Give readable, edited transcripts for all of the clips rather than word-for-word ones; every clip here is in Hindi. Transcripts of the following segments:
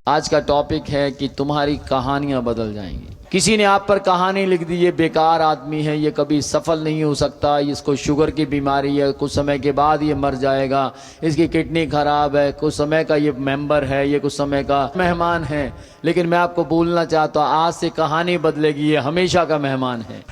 आज का टॉपिक है कि तुम्हारी कहानियां बदल जाएंगी। किसी ने आप पर कहानी लिख दी, ये बेकार आदमी है, ये कभी सफल नहीं हो सकता, इसको शुगर की बीमारी है, कुछ समय के बाद ये मर जाएगा, इसकी किडनी खराब है, कुछ समय का ये मेंबर है, ये कुछ समय का मेहमान है। लेकिन मैं आपको बोलना चाहता हूं, आज से कहानी बदलेगी, ये हमेशा का मेहमान है।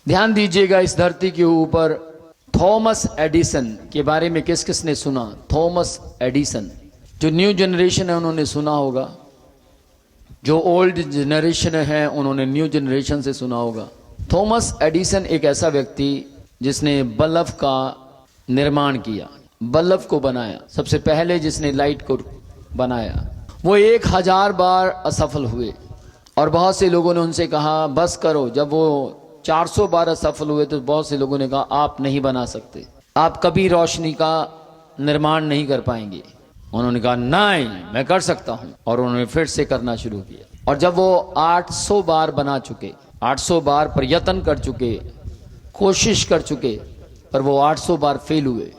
ध्यान दीजिएगा, इस धरती के ऊपर थॉमस एडिसन के बारे में किस किस ने सुना? थॉमस एडिसन, जो न्यू जनरेशन है उन्होंने सुना होगा, जो ओल्ड जनरेशन है उन्होंने न्यू जनरेशन से सुना होगा। थॉमस एडिसन एक ऐसा व्यक्ति जिसने बल्ब का निर्माण किया, बल्ब को बनाया, सबसे पहले जिसने लाइट को बनाया। वो 1000 बार असफल हुए और बहुत से लोगों ने उनसे कहा बस करो। जब वो 400 बार असफल हुए तो बहुत से लोगों ने कहा आप नहीं बना सकते, आप कभी रोशनी का निर्माण नहीं कर पाएंगे। उन्होंने कहा नहीं, मैं कर सकता हूं, और उन्होंने फिर से करना शुरू किया। और जब वो 800 बार बना चुके, 800 बार प्रयत्न कर चुके, कोशिश कर चुके, पर वो 800 बार फेल हुए।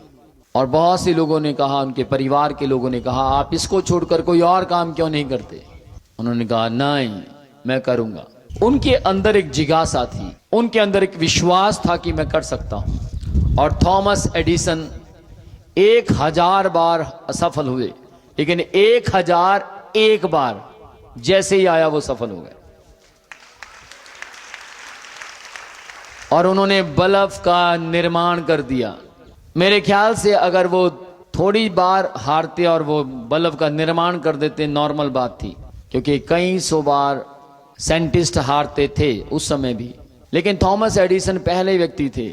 और बहुत से लोगों ने कहा, उनके परिवार के लोगों ने कहा आप इसको छोड़कर कोई और काम क्यों नहीं करते? उन्होंने कहा नहीं, मैं करूंगा। उनके अंदर एक जिज्ञासा थी, उनके अंदर एक विश्वास था कि मैं कर सकता हूं। और थॉमस एडिसन 1000 बार असफल हुए, लेकिन 1001 बार जैसे ही आया वो सफल हो गए। और उन्होंने बल्ब का निर्माण कर दिया। मेरे ख्याल से अगर वो थोड़ी बार हारते और वो बल्ब का निर्माण कर देते, नॉर्मल बात थी, क्योंकि कई 100 बार साइंटिस्ट हारते थे उस समय भी। लेकिन थॉमस एडिसन पहले व्यक्ति थे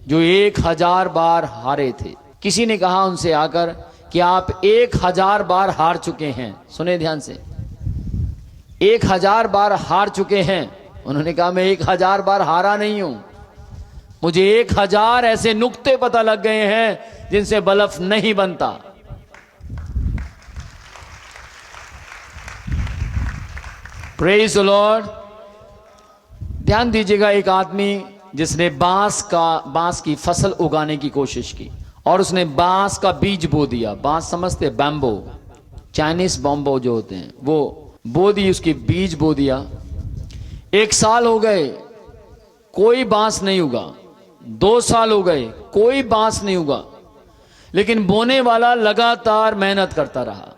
जो 1000 बार हारे थे। किसी ने कहा उनसे आकर कि आप 1000 बार हार चुके हैं। सुने ध्यान से, 1000 बार हार चुके हैं। उन्होंने कहा मैं 1000 बार हारा नहीं हूं, मुझे 1000 ऐसे नुक्ते पता लग गए हैं जिनसे बल्ब नहीं बनता। Praise the Lord. ध्यान दीजिएगा, एक आदमी जिसने बांस की फसल उगाने की कोशिश की और उसने बांस का बीज बो दिया। बांस समझते, बैम्बो, चाइनीज बॉम्बो जो होते हैं, वो बो दी, उसके बीज बो दिया। 1 साल हो गए, कोई बांस नहीं उगा। 2 साल हो गए, कोई बांस नहीं उगा। लेकिन बोने वाला लगातार मेहनत करता रहा,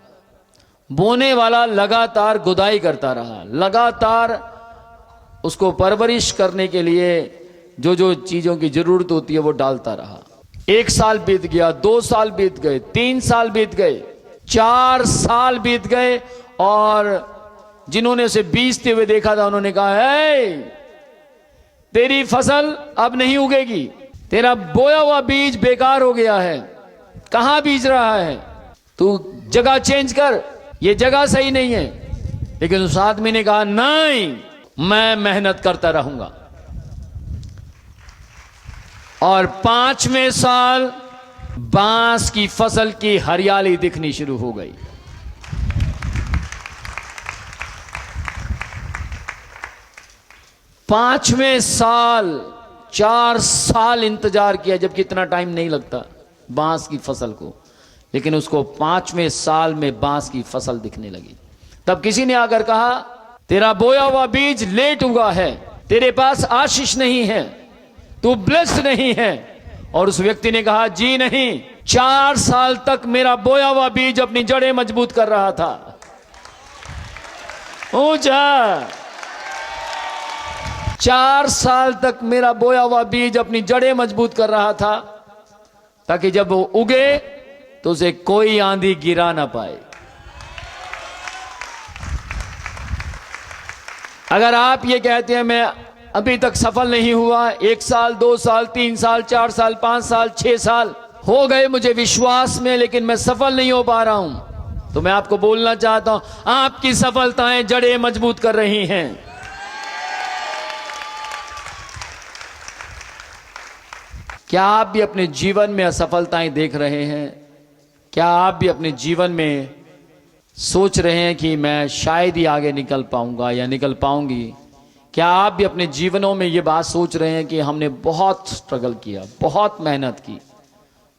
बोने वाला लगातार गुदाई करता रहा, लगातार उसको परवरिश करने के लिए जो जो चीजों की जरूरत होती है वो डालता रहा। 1 साल बीत गया, 2 साल बीत गए, 3 साल बीत गए, 4 साल बीत गए। और जिन्होंने उसे बीजते हुए देखा था उन्होंने कहा है तेरी फसल अब नहीं उगेगी, तेरा बोया हुआ बीज बेकार हो गया है, कहां बीज रहा है, तू जगह चेंज कर, ये जगह सही नहीं है। लेकिन उस आदमी ने कहा नहीं, मैं मेहनत करता रहूंगा। और 5वें साल बांस की फसल की हरियाली दिखनी शुरू हो गई। पांचवें साल 4 साल इंतजार किया, जबकि इतना टाइम नहीं लगता बांस की फसल को, लेकिन उसको 5वें साल में बांस की फसल दिखने लगी। तब किसी ने आकर कहा तेरा बोया हुआ बीज लेट उगा है, तेरे पास आशीष नहीं है, तू ब्लेस्ड नहीं है। और उस व्यक्ति ने कहा जी नहीं, 4 साल तक मेरा बोया हुआ बीज अपनी जड़ें मजबूत कर रहा था। ऊंचा 4 साल तक मेरा बोया हुआ बीज अपनी जड़ें मजबूत कर रहा था, ताकि जब वो उगे तो उसे कोई आंधी गिरा ना पाए। अगर आप ये कहते हैं मैं अभी तक सफल नहीं हुआ, 1 साल, 2 साल, 3 साल, 4 साल, 5 साल, 6 साल हो गए मुझे विश्वास में, लेकिन मैं सफल नहीं हो पा रहा हूं, तो मैं आपको बोलना चाहता हूं आपकी सफलताएं जड़ें मजबूत कर रही हैं। क्या आप भी अपने जीवन में असफलताएं देख रहे हैं? क्या आप भी अपने जीवन में सोच रहे हैं कि मैं शायद ही आगे निकल पाऊंगा या निकल पाऊंगी? क्या आप भी अपने जीवनों में ये बात सोच रहे हैं कि हमने बहुत स्ट्रगल किया, बहुत मेहनत की,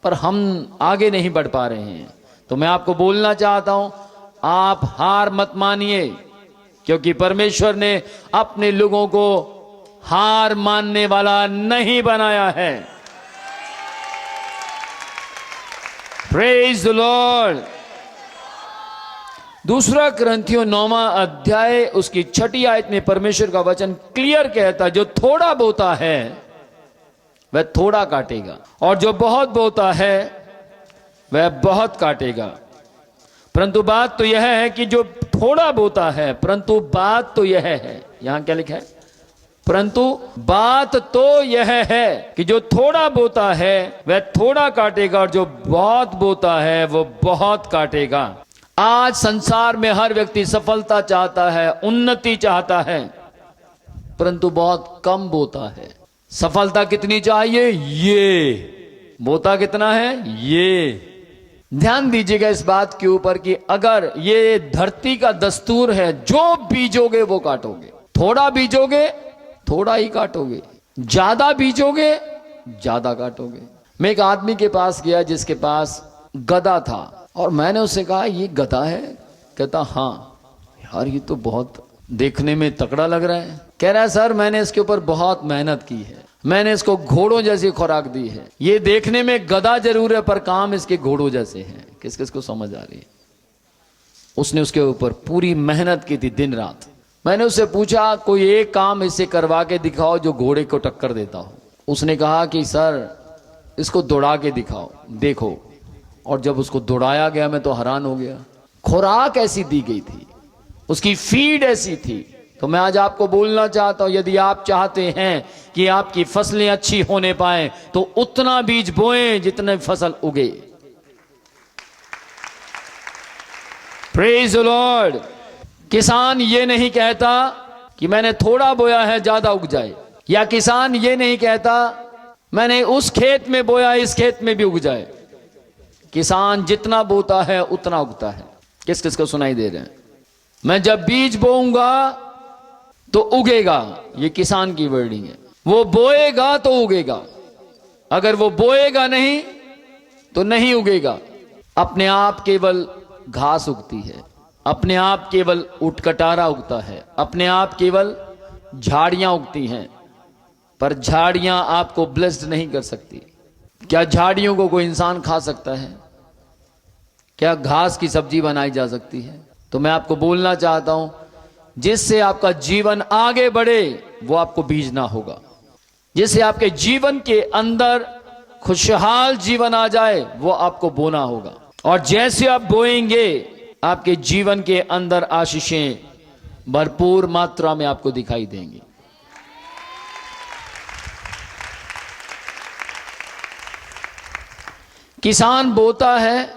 पर हम आगे नहीं बढ़ पा रहे हैं। तो मैं आपको बोलना चाहता हूं, आप हार मत मानिए, क्योंकि परमेश्वर ने अपने लोगों को हार मानने वाला नहीं बनाया है। Praise the Lord. दूसरा कुरिन्थियों 9वां अध्याय उसकी 6ठी आयत में परमेश्वर का वचन क्लियर कहता, जो थोड़ा बोता है वह थोड़ा काटेगा, और जो बहुत बोता है वह बहुत काटेगा। परंतु बात तो यह है कि जो थोड़ा बोता है, परंतु बात तो यह है, यहां क्या लिखा है? परंतु बात तो यह है कि जो थोड़ा बोता है वह थोड़ा काटेगा, और जो बहुत बोता है वो बहुत काटेगा। आज संसार में हर व्यक्ति सफलता चाहता है, उन्नति चाहता है, परंतु बहुत कम बोता है। सफलता कितनी चाहिए? ये। बोता कितना है? ये। ध्यान दीजिएगा इस बात के ऊपर कि अगर ये धरती का दस्तूर है, जो बीजोगे वो काटोगे। थोड़ा बीजोगे थोड़ा ही काटोगे, ज्यादा बीजोगे ज्यादा काटोगे। मैं एक आदमी के पास गया जिसके पास गधा था, और मैंने उससे कहा, ये गधा है? कहता हाँ। यार ये तो बहुत देखने में तगड़ा लग रहा है। कह रहा है, सर मैंने इसके ऊपर बहुत मेहनत की है, मैंने इसको घोड़ों जैसी खुराक दी है। ये देखने में गधा जरूर है पर काम इसके घोड़ों जैसे हैं। किस किस को समझ आ रही है? उसने उसके ऊपर पूरी मेहनत की थी, दिन रात। मैंने उससे पूछा, कोई एक काम इससे करवा के दिखाओ जो घोड़े को टक्कर देता हो। उसने कहा कि सर इसको दौड़ा के दिखाओ, देखो। और जब उसको दौड़ाया गया मैं तो हैरान हो गया। खुराक ऐसी दी गई थी, उसकी फीड ऐसी थी। तो मैं आज आपको बोलना चाहता हूं, यदि आप चाहते हैं कि आपकी फसलें अच्छी होने पाए तो उतना बीज बोएं जितने फसल उगे। Praise the Lord. किसान ये नहीं कहता कि मैंने थोड़ा बोया है ज्यादा उग जाए, या किसान ये नहीं कहता मैंने उस खेत में बोया इस खेत में भी उग जाए। किसान जितना बोता है उतना उगता है। किस किस को सुनाई दे रहे हैं? मैं जब बीज बोऊंगा तो उगेगा, ये किसान की वर्डिंग है। वो बोएगा तो उगेगा, अगर वो बोएगा नहीं तो नहीं उगेगा। अपने आप केवल घास उगती है, अपने आप केवल उटकटारा उगता है, अपने आप केवल झाड़ियां उगती हैं, पर झाड़ियां आपको ब्लेस्ड नहीं कर सकती। क्या झाड़ियों को कोई इंसान खा सकता है? क्या घास की सब्जी बनाई जा सकती है? तो मैं आपको बोलना चाहता हूं, जिससे आपका जीवन आगे बढ़े वो आपको बीजना होगा। जिससे आपके जीवन के अंदर खुशहाल जीवन आ जाए वो आपको बोना होगा। और जैसे आप बोएंगे आपके जीवन के अंदर आशीषें भरपूर मात्रा में आपको दिखाई देंगी। किसान बोता है,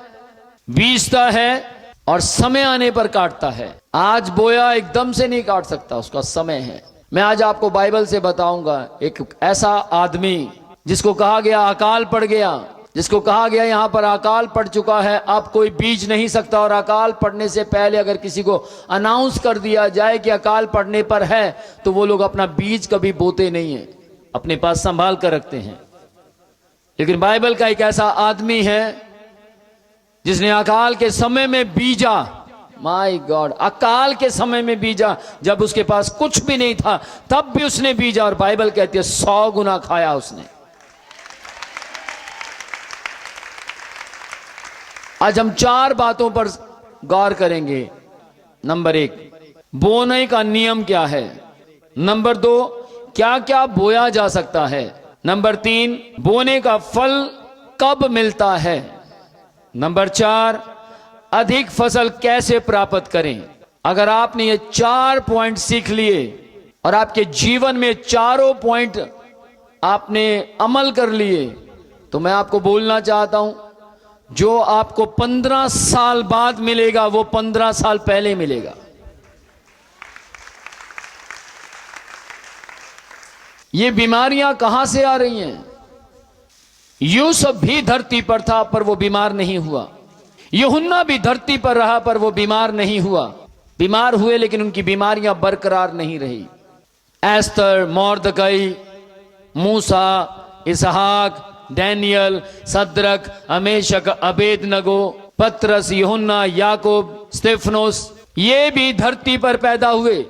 बीजता है और समय आने पर काटता है। आज बोया एकदम से नहीं काट सकता, उसका समय है। मैं आज आपको बाइबल से बताऊंगा एक ऐसा आदमी जिसको कहा गया अकाल पड़ गया, जिसको कहा गया यहां पर अकाल पड़ चुका है, अब कोई बीज नहीं सकता। और अकाल पड़ने से पहले अगर किसी को अनाउंस कर दिया जाए कि अकाल पड़ने पर है, तो वो लोग अपना बीज कभी बोते नहीं है, अपने पास संभाल कर रखते हैं। लेकिन बाइबल का एक ऐसा आदमी है जिसने अकाल के समय में बीजा। माय गॉड, अकाल के समय में बीजा, जब उसके पास कुछ भी नहीं था तब भी उसने बीजा, और बाइबल कहती है 100 गुना खाया उसने। आज हम 4 बातों पर गौर करेंगे। नंबर 1, बोने का नियम क्या है। नंबर 2, क्या क्या बोया जा सकता है। नंबर 3, बोने का फल कब मिलता है। नंबर 4, अधिक फसल कैसे प्राप्त करें। अगर आपने ये 4 पॉइंट सीख लिए और आपके जीवन में चारों पॉइंट आपने अमल कर लिए, तो मैं आपको बोलना चाहता हूं, जो आपको 15 साल बाद मिलेगा वो 15 साल पहले मिलेगा। ये बीमारियां कहां से आ रही हैं? यूसुफ भी धरती पर था पर वो बीमार नहीं हुआ। यूहन्ना भी धरती पर रहा पर वो बीमार नहीं हुआ। बीमार हुए लेकिन उनकी बीमारियां बरकरार नहीं रही। एस्तर, मोर्दकई, मूसा, इसहाक, डैनियल, सद्रक, अमेशक, अबेदनगो, पतरस, यूहन्ना, याकूब, स्तेफनोस, ये भी धरती पर पैदा हुए।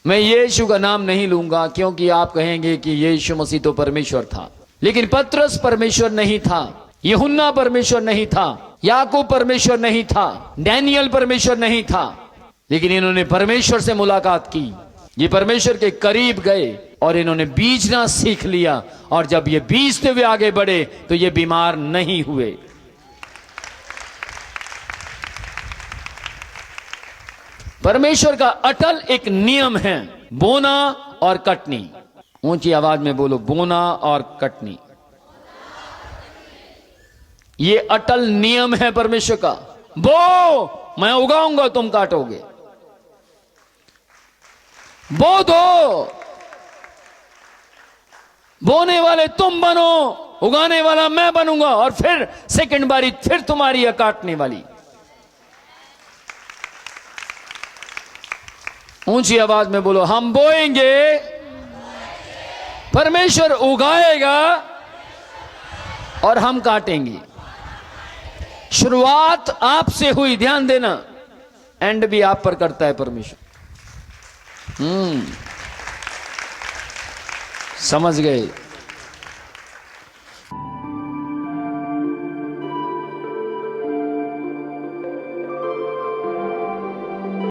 मैं यीशु का नाम नहीं लूंगा क्योंकि आप कहेंगे कि यीशु मसीह तो परमेश्वर था, लेकिन पतरस परमेश्वर नहीं था, यूहन्ना परमेश्वर नहीं था, याकूब परमेश्वर नहीं था, डैनियल परमेश्वर नहीं था, लेकिन इन्होंने परमेश्वर से मुलाकात की। ये परमेश्वर के करीब गए और इन्होंने बीजना सीख लिया, और जब ये बीजते हुए आगे बढ़े तो ये बीमार नहीं हुए। परमेश्वर का अटल एक नियम है, बोना और कटनी। ऊंची आवाज में बोलो, बोना और कटनी। ये अटल नियम है परमेश्वर का। बो, मैं उगाऊंगा, तुम काटोगे। बो दो, बोने वाले तुम बनो, उगाने वाला मैं बनूंगा, और फिर सेकंड बारी फिर तुम्हारी है काटने वाली। ऊंची आवाज में बोलो, हम बोएंगे, परमेश्वर उगाएगा और हम काटेंगे। शुरुआत आपसे हुई, ध्यान देना, एंड भी आप पर करता है परमेश्वर। समझ गए?